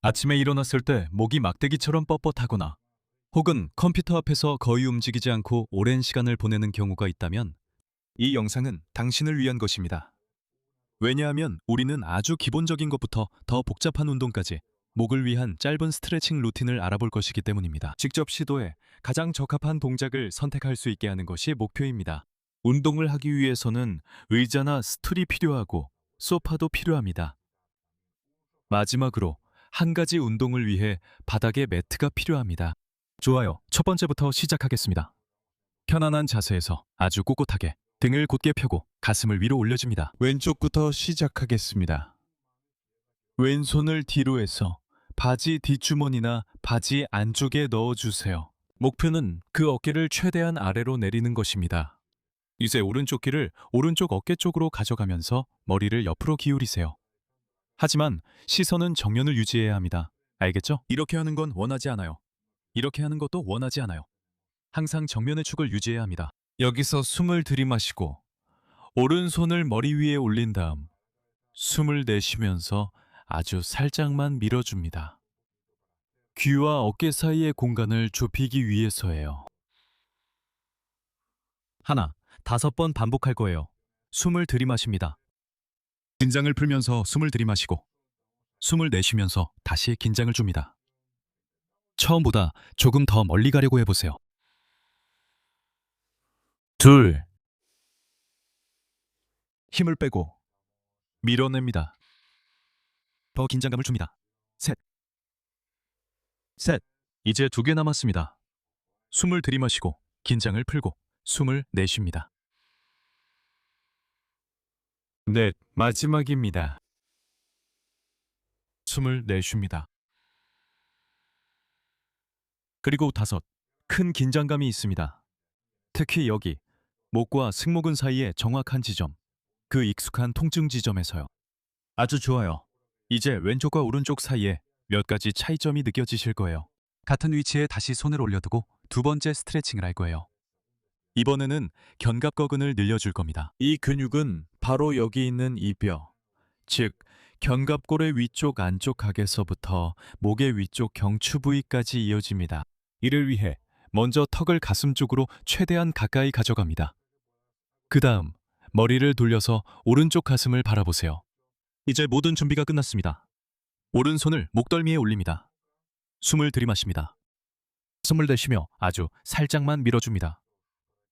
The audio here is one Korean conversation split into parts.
아침에 일어났을 때 목이 막대기처럼 뻣뻣하거나 혹은 컴퓨터 앞에서 거의 움직이지 않고 오랜 시간을 보내는 경우가 있다면 이 영상은 당신을 위한 것입니다. 왜냐하면 우리는 아주 기본적인 것부터 더 복잡한 운동까지 목을 위한 짧은 스트레칭 루틴을 알아볼 것이기 때문입니다. 직접 시도해 가장 적합한 동작을 선택할 수 있게 하는 것이 목표입니다. 운동을 하기 위해서는 의자나 스툴이 필요하고 소파도 필요합니다. 마지막으로 한 가지 운동을 위해 바닥에 매트가 필요합니다. 좋아요. 첫 번째부터 시작하겠습니다. 편안한 자세에서 아주 꼿꼿하게 등을 곧게 펴고 가슴을 위로 올려줍니다. 왼쪽부터 시작하겠습니다. 왼손을 뒤로 해서 바지 뒷주머니나 바지 안쪽에 넣어주세요. 목표는 그 어깨를 최대한 아래로 내리는 것입니다. 이제 오른쪽 귀를 오른쪽 어깨 쪽으로 가져가면서 머리를 옆으로 기울이세요. 하지만 시선은 정면을 유지해야 합니다. 알겠죠? 이렇게 하는 건 원하지 않아요. 이렇게 하는 것도 원하지 않아요. 항상 정면의 축을 유지해야 합니다. 여기서 숨을 들이마시고 오른손을 머리 위에 올린 다음 숨을 내쉬면서 아주 살짝만 밀어줍니다. 귀와 어깨 사이의 공간을 좁히기 위해서예요. 하나, 5번 반복할 거예요. 숨을 들이마십니다. 긴장을 풀면서 숨을 들이마시고 숨을 내쉬면서 다시 긴장을 줍니다. 처음보다 조금 더 멀리 가려고 해보세요. 둘, 힘을 빼고 밀어냅니다. 더 긴장감을 줍니다. 셋, 이제 2개 남았습니다. 숨을 들이마시고 긴장을 풀고 숨을 내쉽니다. 넷, 마지막입니다. 숨을 내쉽니다. 그리고 5, 큰 긴장감이 있습니다. 특히 여기, 목과 승모근 사이의 정확한 지점, 그 익숙한 통증 지점에서요. 아주 좋아요. 이제 왼쪽과 오른쪽 사이에 몇 가지 차이점이 느껴지실 거예요. 같은 위치에 다시 손을 올려두고 2번째 스트레칭을 할 거예요. 이번에는 견갑거근을 늘려줄 겁니다. 이 근육은 바로 여기 있는 이 뼈, 즉 견갑골의 위쪽 안쪽 각에서부터 목의 위쪽 경추 부위까지 이어집니다. 이를 위해 먼저 턱을 가슴 쪽으로 최대한 가까이 가져갑니다. 그 다음 머리를 돌려서 오른쪽 가슴을 바라보세요. 이제 모든 준비가 끝났습니다. 오른손을 목덜미에 올립니다. 숨을 들이마십니다. 숨을 내쉬며 아주 살짝만 밀어줍니다.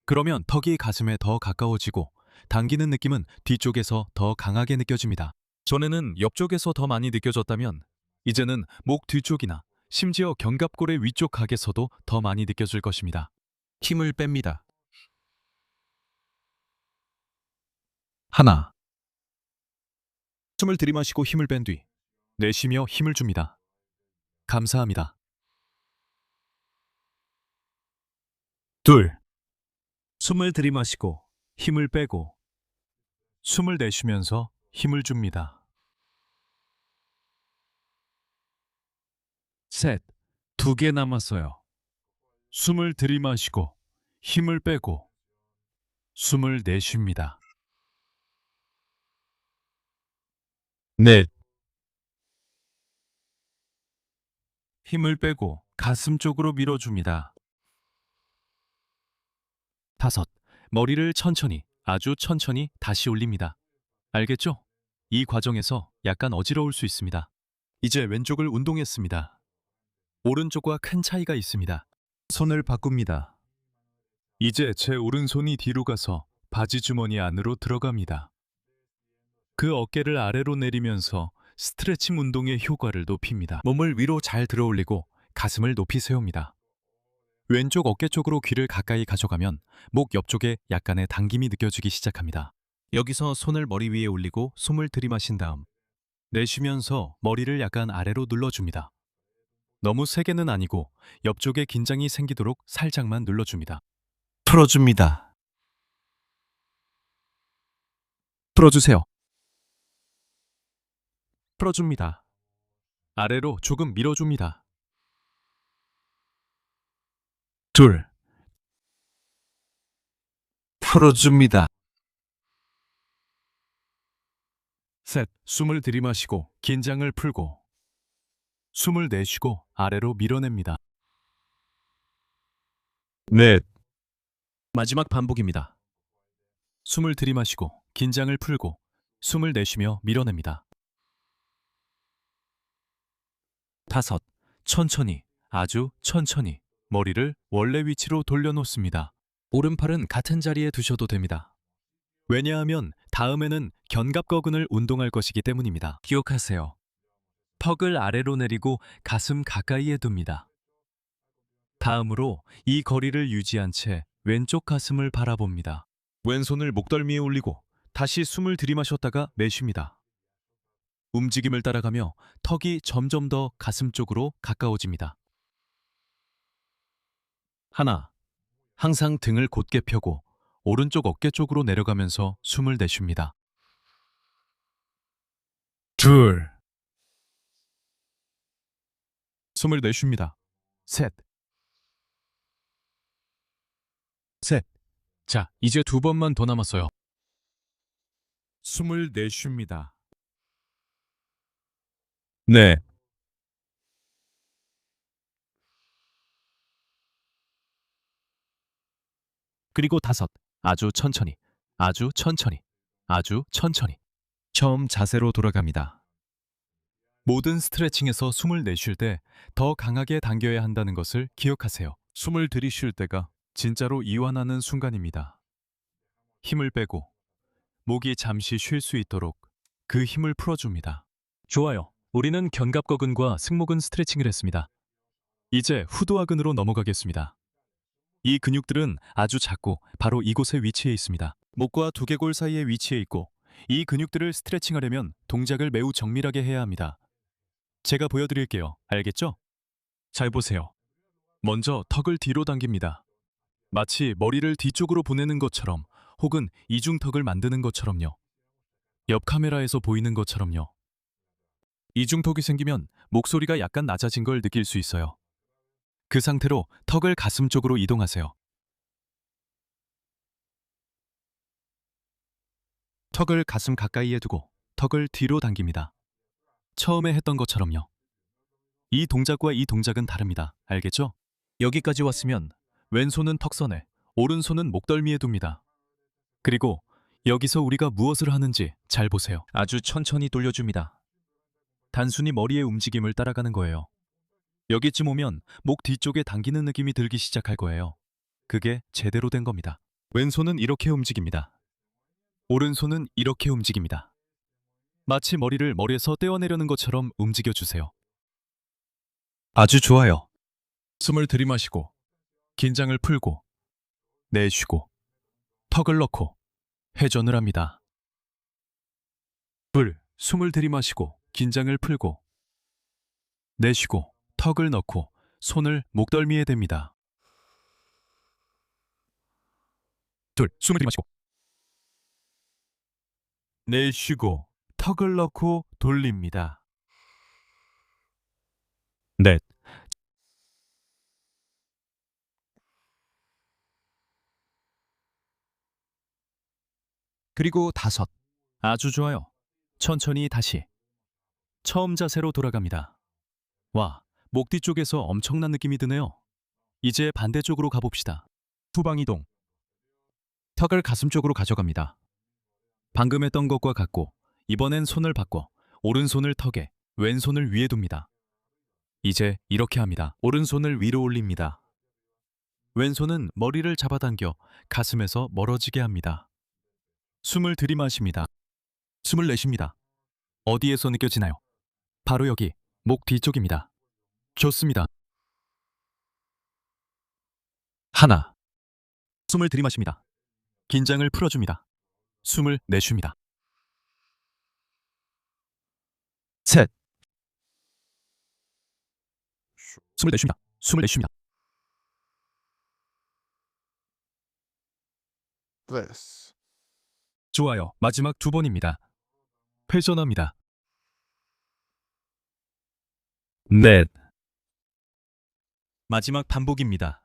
그러면 턱이 가슴에 더 가까워지고 당기는 느낌은 뒤쪽에서 더 강하게 느껴집니다. 전에는 옆쪽에서 더 많이 느껴졌다면 이제는 목 뒤쪽이나 심지어 견갑골의 위쪽 각에서도 더 많이 느껴질 것입니다. 힘을 뺍니다. 하나. 숨을 들이마시고 힘을 뺀 뒤 내쉬며 힘을 줍니다. 감사합니다. 둘. 숨을 들이마시고 힘을 빼고 숨을 내쉬면서 힘을 줍니다. 셋. 2개 남았어요. 숨을 들이마시고 힘을 빼고 숨을 내쉽니다. 넷. 힘을 빼고 가슴 쪽으로 밀어줍니다. 5. 머리를 천천히, 아주 천천히 다시 올립니다. 알겠죠? 이 과정에서 약간 어지러울 수 있습니다. 이제 왼쪽을 운동했습니다. 오른쪽과 큰 차이가 있습니다. 손을 바꿉니다. 이제 제 오른손이 뒤로 가서 바지 주머니 안으로 들어갑니다. 그 어깨를 아래로 내리면서 스트레칭 운동의 효과를 높입니다. 몸을 위로 잘 들어올리고 가슴을 높이 세웁니다. 왼쪽 어깨 쪽으로 귀를 가까이 가져가면 목 옆쪽에 약간의 당김이 느껴지기 시작합니다. 여기서 손을 머리 위에 올리고 숨을 들이마신 다음 내쉬면서 머리를 약간 아래로 눌러줍니다. 너무 세게는 아니고 옆쪽에 긴장이 생기도록 살짝만 눌러줍니다. 풀어줍니다. 풀어주세요. 풀어줍니다. 아래로 조금 밀어줍니다. 둘. 풀어줍니다. 셋. 숨을 들이마시고 긴장을 풀고 숨을 내쉬고 아래로 밀어냅니다. 넷. 마지막 반복입니다. 숨을 들이마시고 긴장을 풀고 숨을 내쉬며 밀어냅니다. 다섯. 천천히, 아주 천천히 머리를 원래 위치로 돌려놓습니다. 오른팔은 같은 자리에 두셔도 됩니다. 왜냐하면 다음에는 견갑거근을 운동할 것이기 때문입니다. 기억하세요. 턱을 아래로 내리고 가슴 가까이에 둡니다. 다음으로 이 거리를 유지한 채 왼쪽 가슴을 바라봅니다. 왼손을 목덜미에 올리고 다시 숨을 들이마셨다가 내쉽니다. 움직임을 따라가며 턱이 점점 더 가슴 쪽으로 가까워집니다. 하나. 항상 등을 곧게 펴고 오른쪽 어깨 쪽으로 내려가면서 숨을 내쉽니다. 둘. 숨을 내쉽니다. 셋. 셋. 자, 이제 두 번만 더 남았어요. 숨을 내쉽니다. 넷. 그리고 다섯. 아주 천천히, 아주 천천히, 아주 천천히. 처음 자세로 돌아갑니다. 모든 스트레칭에서 숨을 내쉴 때 더 강하게 당겨야 한다는 것을 기억하세요. 숨을 들이쉴 때가 진짜로 이완하는 순간입니다. 힘을 빼고 목이 잠시 쉴 수 있도록 그 힘을 풀어줍니다. 좋아요. 우리는 견갑거근과 승모근 스트레칭을 했습니다. 이제 후두하근으로 넘어가겠습니다. 이 근육들은 아주 작고 바로 이곳에 위치해 있습니다. 목과 두개골 사이에 위치해 있고 이 근육들을 스트레칭하려면 동작을 매우 정밀하게 해야 합니다. 제가 보여드릴게요. 알겠죠? 잘 보세요. 먼저 턱을 뒤로 당깁니다. 마치 머리를 뒤쪽으로 보내는 것처럼 혹은 이중턱을 만드는 것처럼요. 옆 카메라에서 보이는 것처럼요. 이중턱이 생기면 목소리가 약간 낮아진 걸 느낄 수 있어요. 그 상태로 턱을 가슴 쪽으로 이동하세요. 턱을 가슴 가까이에 두고 턱을 뒤로 당깁니다. 처음에 했던 것처럼요. 이 동작과 이 동작은 다릅니다. 알겠죠? 여기까지 왔으면 왼손은 턱선에, 오른손은 목덜미에 둡니다. 그리고 여기서 우리가 무엇을 하는지 잘 보세요. 아주 천천히 돌려줍니다. 단순히 머리의 움직임을 따라가는 거예요. 여기쯤 오면 목 뒤쪽에 당기는 느낌이 들기 시작할 거예요. 그게 제대로 된 겁니다. 왼손은 이렇게 움직입니다. 오른손은 이렇게 움직입니다. 마치 머리를 머리에서 떼어내려는 것처럼 움직여주세요. 아주 좋아요. 숨을 들이마시고 긴장을 풀고 내쉬고 턱을 넣고 회전을 합니다. 둘, 숨을 들이마시고 긴장을 풀고 내쉬고 턱을 넣고 손을 목덜미에 댑니다. 둘, 숨을 들이마시고 내쉬고 턱을 넣고 돌립니다. 넷. 그리고 다섯. 아주 좋아요. 천천히 다시. 처음 자세로 돌아갑니다. 와, 목 뒤쪽에서 엄청난 느낌이 드네요. 이제 반대쪽으로 가봅시다. 후방 이동. 턱을 가슴 쪽으로 가져갑니다. 방금 했던 것과 같고 이번엔 손을 바꿔 오른손을 턱에 왼손을 위에 둡니다. 이제 이렇게 합니다. 오른손을 위로 올립니다. 왼손은 머리를 잡아당겨 가슴에서 멀어지게 합니다. 숨을 들이마십니다. 숨을 내쉽니다. 어디에서 느껴지나요? 바로 여기, 목 뒤쪽입니다. 좋습니다. 하나. 숨을 들이마십니다. 긴장을 풀어줍니다. 숨을 내쉽니다. 셋. 숨을 내쉽니다. 숨을 내쉽니다. this. 좋아요. 마지막 두 번입니다. 회전합니다. 넷. 마지막 반복입니다.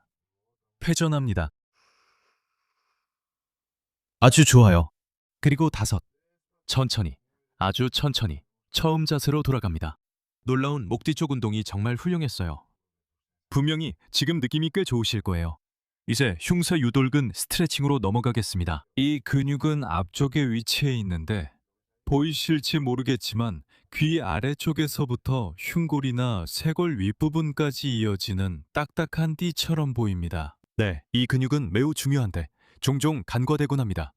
회전합니다. 아주 좋아요. 그리고 다섯. 천천히, 아주 천천히 처음 자세로 돌아갑니다. 놀라운 목 뒤쪽 운동이 정말 훌륭했어요. 분명히 지금 느낌이 꽤 좋으실 거예요. 이제 흉쇄 유돌근 스트레칭으로 넘어가겠습니다. 이 근육은 앞쪽에 위치해 있는데 보이실지 모르겠지만 귀 아래쪽에서부터 흉골이나 쇄골 윗부분까지 이어지는 딱딱한 띠처럼 보입니다. 네, 이 근육은 매우 중요한데 종종 간과되곤 합니다.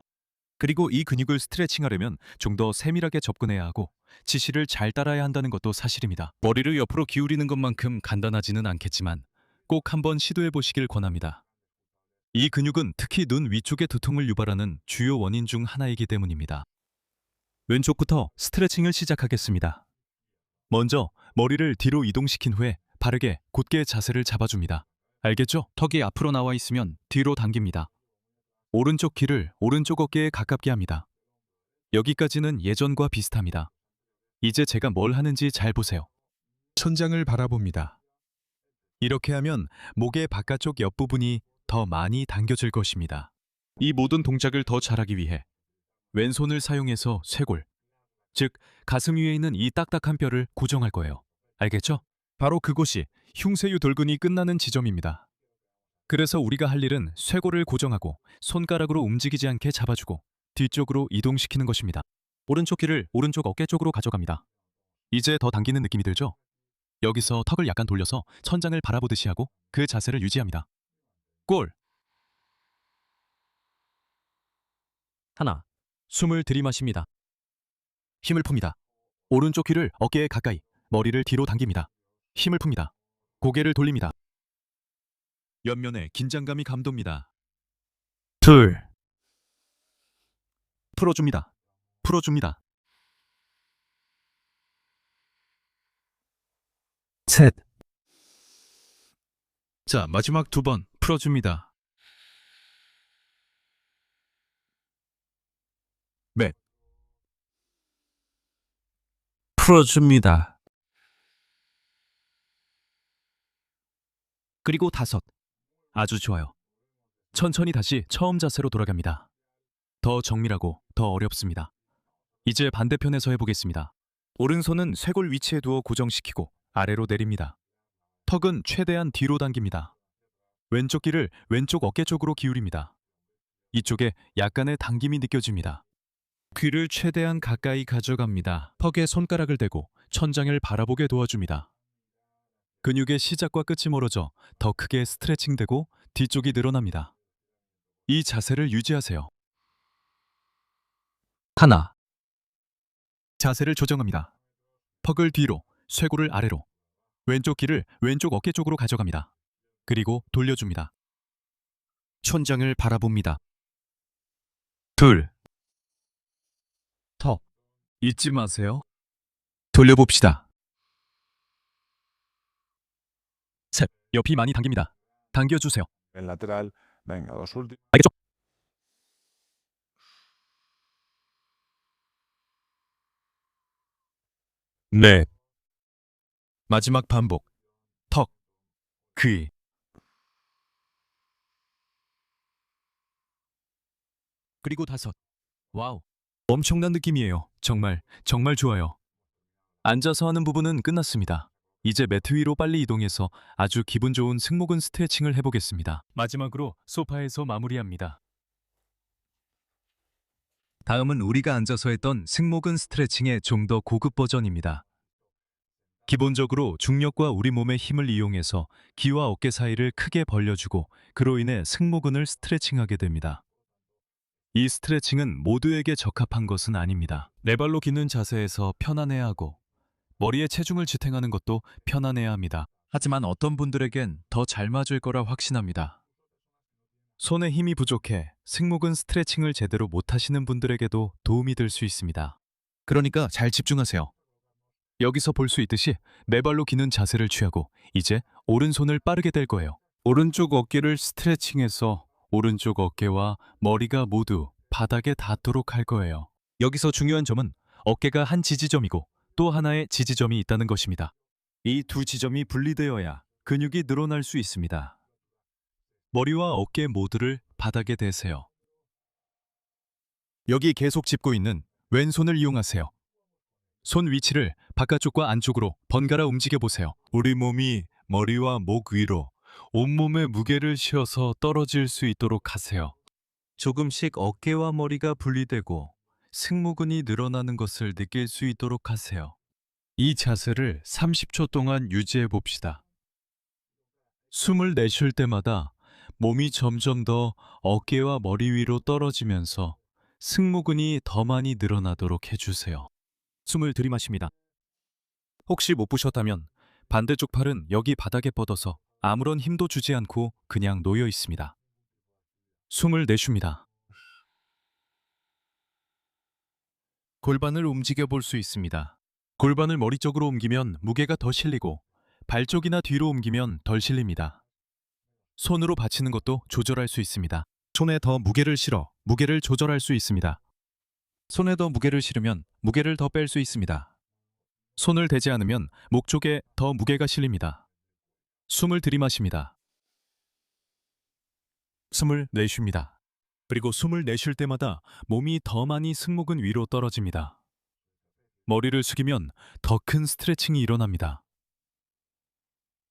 그리고 이 근육을 스트레칭하려면 좀 더 세밀하게 접근해야 하고 지시를 잘 따라야 한다는 것도 사실입니다. 머리를 옆으로 기울이는 것만큼 간단하지는 않겠지만 꼭 한번 시도해 보시길 권합니다. 이 근육은 특히 눈 위쪽의 두통을 유발하는 주요 원인 중 하나이기 때문입니다. 왼쪽부터 스트레칭을 시작하겠습니다. 먼저 머리를 뒤로 이동시킨 후에 바르게 곧게 자세를 잡아줍니다. 알겠죠? 턱이 앞으로 나와 있으면 뒤로 당깁니다. 오른쪽 귀를 오른쪽 어깨에 가깝게 합니다. 여기까지는 예전과 비슷합니다. 이제 제가 뭘 하는지 잘 보세요. 천장을 바라봅니다. 이렇게 하면 목의 바깥쪽 옆부분이 더 많이 당겨질 것입니다. 이 모든 동작을 더 잘하기 위해 왼손을 사용해서 쇄골, 즉 가슴 위에 있는 이 딱딱한 뼈를 고정할 거예요. 알겠죠? 바로 그곳이 흉쇄유 돌근이 끝나는 지점입니다. 그래서 우리가 할 일은 쇄골을 고정하고 손가락으로 움직이지 않게 잡아주고 뒤쪽으로 이동시키는 것입니다. 오른쪽 귀를 오른쪽 어깨 쪽으로 가져갑니다. 이제 더 당기는 느낌이 들죠? 여기서 턱을 약간 돌려서 천장을 바라보듯이 하고 그 자세를 유지합니다. 골! 하나, 숨을 들이마십니다. 힘을 풉니다. 오른쪽 귀를 어깨에 가까이, 머리를 뒤로 당깁니다. 힘을 풉니다. 고개를 돌립니다. 옆면에 긴장감이 감돕니다. 둘, 풀어줍니다. 풀어줍니다. 셋. 자, 마지막 2번 풀어줍니다. 넷. 풀어줍니다. 그리고 5. 아주 좋아요. 천천히 다시 처음 자세로 돌아갑니다. 더 정밀하고 더 어렵습니다. 이제 반대편에서 해보겠습니다. 오른손은 쇄골 위치에 두어 고정시키고 아래로 내립니다. 턱은 최대한 뒤로 당깁니다. 왼쪽 귀를 왼쪽 어깨 쪽으로 기울입니다. 이쪽에 약간의 당김이 느껴집니다. 귀를 최대한 가까이 가져갑니다. 턱에 손가락을 대고 천장을 바라보게 도와줍니다. 근육의 시작과 끝이 멀어져 더 크게 스트레칭되고 뒤쪽이 늘어납니다. 이 자세를 유지하세요. 하나. 자세를 조정합니다. 턱을 뒤로, 쇄골을 아래로. 왼쪽 귀를 왼쪽 어깨 쪽으로 가져갑니다. 그리고 돌려줍니다. 천장을 바라봅니다. 둘. 턱. 잊지 마세요. 돌려봅시다. 셋. 옆이 많이 당깁니다. 당겨주세요. El lateral, venga, dos últimos. 알겠죠? 네. 마지막 반복. 턱, 귀. 그리고 5. 와우. 엄청난 느낌이에요. 정말, 정말 좋아요. 앉아서 하는 부분은 끝났습니다. 이제 매트 위로 빨리 이동해서 아주 기분 좋은 승모근 스트레칭을 해보겠습니다. 마지막으로 소파에서 마무리합니다. 다음은 우리가 앉아서 했던 승모근 스트레칭의 좀 더 고급 버전입니다. 기본적으로 중력과 우리 몸의 힘을 이용해서 귀와 어깨 사이를 크게 벌려주고 그로 인해 승모근을 스트레칭하게 됩니다. 이 스트레칭은 모두에게 적합한 것은 아닙니다. 네 발로 깃는 자세에서 편안해야 하고 머리에 체중을 지탱하는 것도 편안해야 합니다. 하지만 어떤 분들에겐 더 잘 맞을 거라 확신합니다. 손에 힘이 부족해 승모근 스트레칭을 제대로 못하시는 분들에게도 도움이 될 수 있습니다. 그러니까 잘 집중하세요. 여기서 볼 수 있듯이 네 발로 기는 자세를 취하고 이제 오른손을 빠르게 댈 거예요. 오른쪽 어깨를 스트레칭해서 오른쪽 어깨와 머리가 모두 바닥에 닿도록 할 거예요. 여기서 중요한 점은 어깨가 한 지지점이고 또 하나의 지지점이 있다는 것입니다. 이 두 지점이 분리되어야 근육이 늘어날 수 있습니다. 머리와 어깨 모두를 바닥에 대세요. 여기 계속 짚고 있는 왼손을 이용하세요. 손 위치를 바깥쪽과 안쪽으로 번갈아 움직여 보세요. 우리 몸이 머리와 목 위로 온몸의 무게를 실어서 떨어질 수 있도록 하세요. 조금씩 어깨와 머리가 분리되고 승모근이 늘어나는 것을 느낄 수 있도록 하세요. 이 자세를 30초 동안 유지해 봅시다. 숨을 내쉴 때마다 몸이 점점 더 어깨와 머리 위로 떨어지면서 승모근이 더 많이 늘어나도록 해주세요. 숨을 들이마십니다. 혹시 못 pu셨다면 반대쪽 팔은 여기 바닥에 뻗어서 아무런 힘도 주지 않고 그냥 놓여 있습니다. 숨을 내쉽니다. 골반을 움직여 볼 수 있습니다. 골반을 머리 쪽으로 옮기면 무게가 더 실리고 발 쪽이나 뒤로 옮기면 덜 실립니다. 손으로 받치는 것도 조절할 수 있습니다. 손에 더 무게를 실어 무게를 조절할 수 있습니다. 손에 더 무게를 실으면 무게를 더 뺄 수 있습니다. 손을 대지 않으면 목 쪽에 더 무게가 실립니다. 숨을 들이마십니다. 숨을 내쉽니다. 그리고 숨을 내쉴 때마다 몸이 더 많이 승모근 위로 떨어집니다. 머리를 숙이면 더 큰 스트레칭이 일어납니다.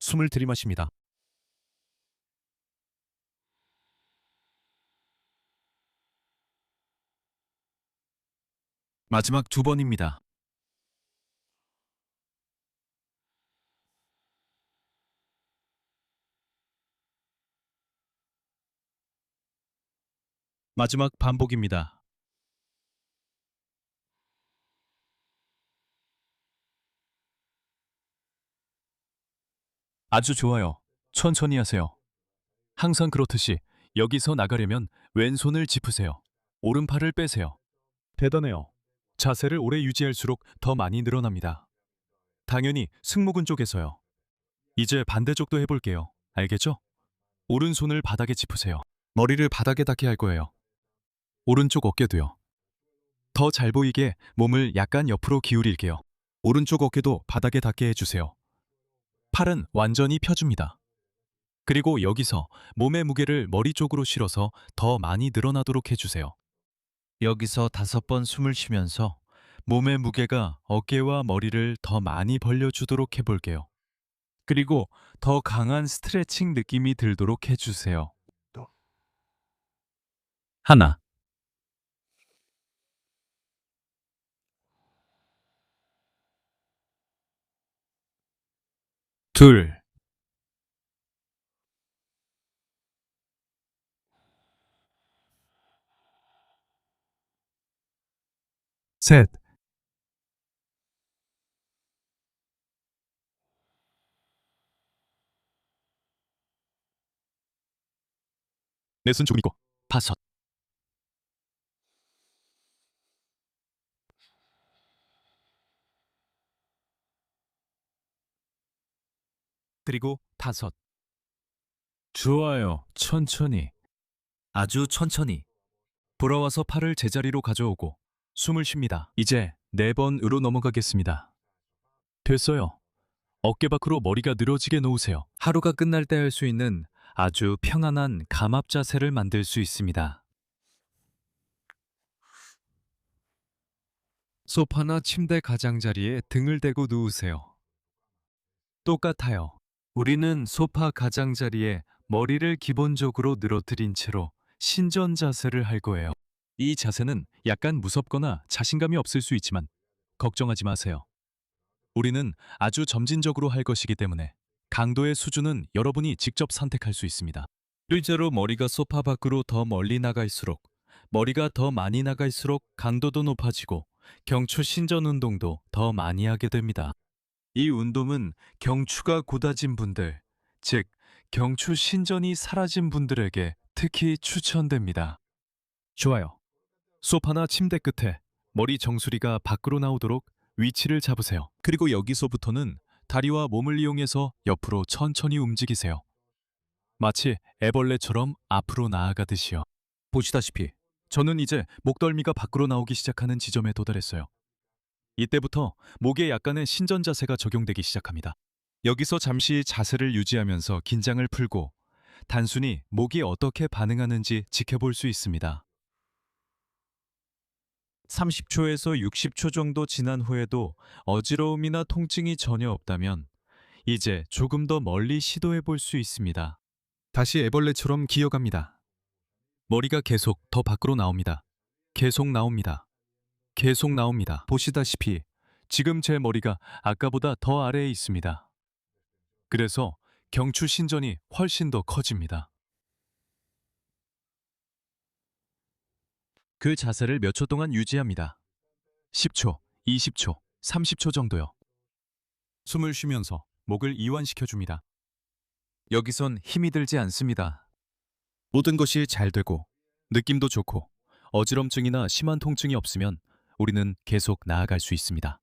숨을 들이마십니다. 마지막 2번입니다. 마지막 반복입니다. 아주 좋아요. 천천히 하세요. 항상 그렇듯이 여기서 나가려면 왼손을 짚으세요. 오른팔을 빼세요. 대단해요. 자세를 오래 유지할수록 더 많이 늘어납니다. 당연히 승모근 쪽에서요. 이제 반대쪽도 해볼게요. 알겠죠? 오른손을 바닥에 짚으세요. 머리를 바닥에 닿게 할 거예요. 오른쪽 어깨도요. 더 잘 보이게 몸을 약간 옆으로 기울일게요. 오른쪽 어깨도 바닥에 닿게 해주세요. 팔은 완전히 펴줍니다. 그리고 여기서 몸의 무게를 머리 쪽으로 실어서 더 많이 늘어나도록 해주세요. 여기서 5번 숨을 쉬면서 몸의 무게가 어깨와 머리를 더 많이 벌려주도록 해볼게요. 그리고 더 강한 스트레칭 느낌이 들도록 해주세요. 하나, 둘, 셋. 내 손 조금 있고. 5. 그리고 5. 좋아요. 천천히. 아주 천천히. 돌아와서 팔을 제자리로 가져오고 숨을 쉽니다. 이제 4번으로 넘어가겠습니다. 됐어요. 어깨 밖으로 머리가 늘어지게 놓으세요. 하루가 끝날 때 할 수 있는 아주 편안한 감압 자세를 만들 수 있습니다. 소파나 침대 가장자리에 등을 대고 누우세요. 똑같아요. 우리는 소파 가장자리에 머리를 기본적으로 늘어뜨린 채로 신전 자세를 할 거예요. 이 자세는 약간 무섭거나 자신감이 없을 수 있지만 걱정하지 마세요. 우리는 아주 점진적으로 할 것이기 때문에 강도의 수준은 여러분이 직접 선택할 수 있습니다. 실제로 머리가 소파 밖으로 더 멀리 나갈수록 머리가 더 많이 나갈수록 강도도 높아지고 경추 신전 운동도 더 많이 하게 됩니다. 이 운동은 경추가 곧아진 분들, 즉 경추 신전이 사라진 분들에게 특히 추천됩니다. 좋아요. 소파나 침대 끝에 머리 정수리가 밖으로 나오도록 위치를 잡으세요. 그리고 여기서부터는 다리와 몸을 이용해서 옆으로 천천히 움직이세요. 마치 애벌레처럼 앞으로 나아가듯이요. 보시다시피 저는 이제 목덜미가 밖으로 나오기 시작하는 지점에 도달했어요. 이때부터 목에 약간의 신전 자세가 적용되기 시작합니다. 여기서 잠시 자세를 유지하면서 긴장을 풀고 단순히 목이 어떻게 반응하는지 지켜볼 수 있습니다. 30초에서 60초 정도 지난 후에도 어지러움이나 통증이 전혀 없다면 이제 조금 더 멀리 시도해 볼 수 있습니다. 다시 애벌레처럼 기어갑니다. 머리가 계속 더 밖으로 나옵니다. 계속 나옵니다. 계속 나옵니다. 보시다시피 지금 제 머리가 아까보다 더 아래에 있습니다. 그래서 경추 신전이 훨씬 더 커집니다. 그 자세를 몇 초 동안 유지합니다. 10초, 20초, 30초 정도요. 숨을 쉬면서 목을 이완시켜 줍니다. 여기선 힘이 들지 않습니다. 모든 것이 잘 되고 느낌도 좋고 어지럼증이나 심한 통증이 없으면 우리는 계속 나아갈 수 있습니다.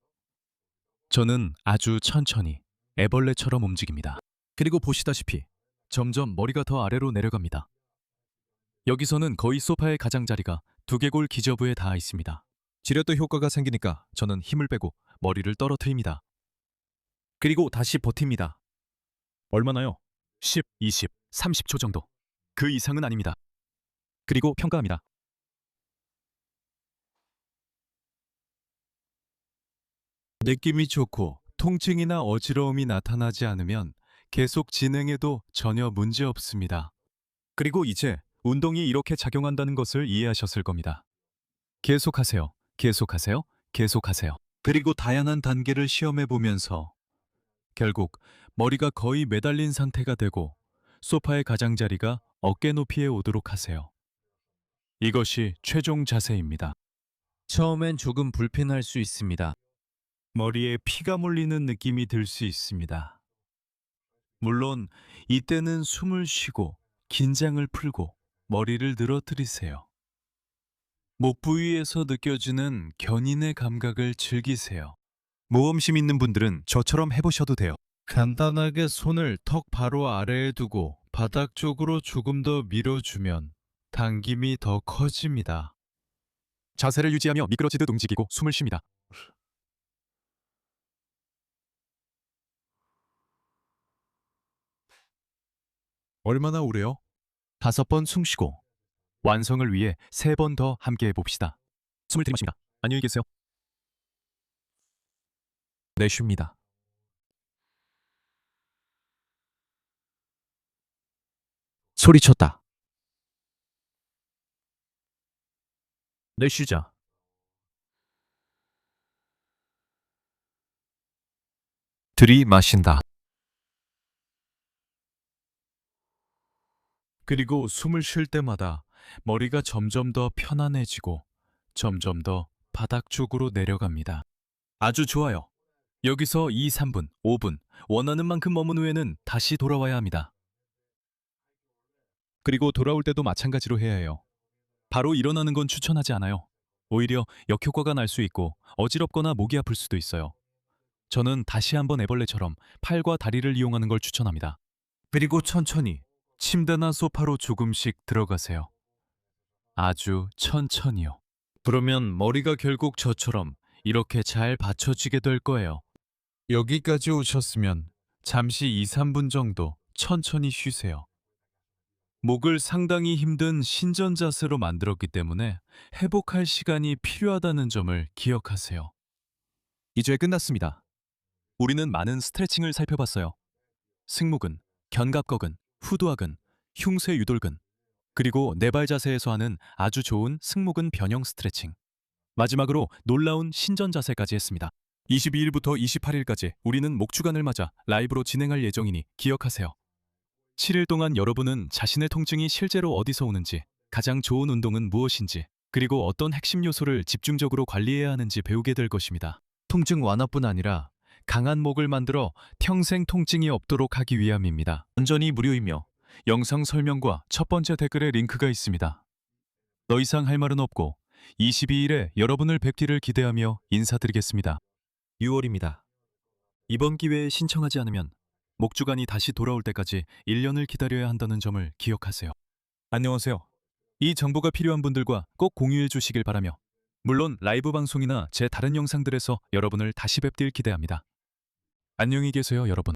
저는 아주 천천히 애벌레처럼 움직입니다. 그리고 보시다시피 점점 머리가 더 아래로 내려갑니다. 여기서는 거의 소파의 가장자리가 두개골 기저부에 닿아 있습니다. 지렛대 효과가 생기니까 저는 힘을 빼고 머리를 떨어뜨립니다. 그리고 다시 버팁니다. 얼마나요? 10, 20, 30초 정도. 그 이상은 아닙니다. 그리고 평가합니다. 느낌이 좋고 통증이나 어지러움이 나타나지 않으면 계속 진행해도 전혀 문제 없습니다. 그리고 이제 운동이 이렇게 작용한다는 것을 이해하셨을 겁니다. 계속하세요. 계속하세요. 계속하세요. 그리고 다양한 단계를 시험해 보면서 결국 머리가 거의 매달린 상태가 되고 소파의 가장자리가 어깨 높이에 오도록 하세요. 이것이 최종 자세입니다. 처음엔 조금 불편할 수 있습니다. 머리에 피가 몰리는 느낌이 들 수 있습니다. 물론 이때는 숨을 쉬고 긴장을 풀고 머리를 늘어뜨리세요. 목 부위에서 느껴지는 견인의 감각을 즐기세요. 모험심 있는 분들은 저처럼 해보셔도 돼요. 간단하게 손을 턱 바로 아래에 두고 바닥 쪽으로 조금 더 밀어주면 당김이 더 커집니다. 자세를 유지하며 미끄러지듯 움직이고 숨을 쉽니다. 얼마나 오래요? 5번 숨 쉬고 완성을 위해 3번 더 함께 해봅시다. 숨을 들이마십니다. 안녕히 계세요. 내쉽니다. 소리쳤다. 내쉬자. 들이마신다. 그리고 숨을 쉴 때마다 머리가 점점 더 편안해지고 점점 더 바닥 쪽으로 내려갑니다. 아주 좋아요. 여기서 2, 3분, 5분 원하는 만큼 머문 후에는 다시 돌아와야 합니다. 그리고 돌아올 때도 마찬가지로 해야 해요. 바로 일어나는 건 추천하지 않아요. 오히려 역효과가 날 수 있고 어지럽거나 목이 아플 수도 있어요. 저는 다시 한번 애벌레처럼 팔과 다리를 이용하는 걸 추천합니다. 그리고 천천히 침대나 소파로 조금씩 들어가세요. 아주 천천히요. 그러면 머리가 결국 저처럼 이렇게 잘 받쳐지게 될 거예요. 여기까지 오셨으면 잠시 2, 3분 정도 천천히 쉬세요. 목을 상당히 힘든 신전 자세로 만들었기 때문에 회복할 시간이 필요하다는 점을 기억하세요. 이제 끝났습니다. 우리는 많은 스트레칭을 살펴봤어요. 승모근, 견갑거근, 후두하근, 흉쇄 유돌근, 그리고 네발 자세에서 하는 아주 좋은 승모근 변형 스트레칭. 마지막으로 놀라운 신전 자세까지 했습니다. 22일부터 28일까지 우리는 목주간을 맞아 라이브로 진행할 예정이니 기억하세요. 7일 동안 여러분은 자신의 통증이 실제로 어디서 오는지, 가장 좋은 운동은 무엇인지, 그리고 어떤 핵심 요소를 집중적으로 관리해야 하는지 배우게 될 것입니다. 통증 완화뿐 아니라 강한 목을 만들어 평생 통증이 없도록 하기 위함입니다. 완전히 무료이며 영상 설명과 첫 번째 댓글에 링크가 있습니다. 더 이상 할 말은 없고 22일에 여러분을 뵙기를 기대하며 인사드리겠습니다. 6월입니다. 이번 기회에 신청하지 않으면 목주간이 다시 돌아올 때까지 1년을 기다려야 한다는 점을 기억하세요. 안녕하세요. 이 정보가 필요한 분들과 꼭 공유해 주시길 바라며 물론 라이브 방송이나 제 다른 영상들에서 여러분을 다시 뵙길 기대합니다. 안녕히 계세요, 여러분.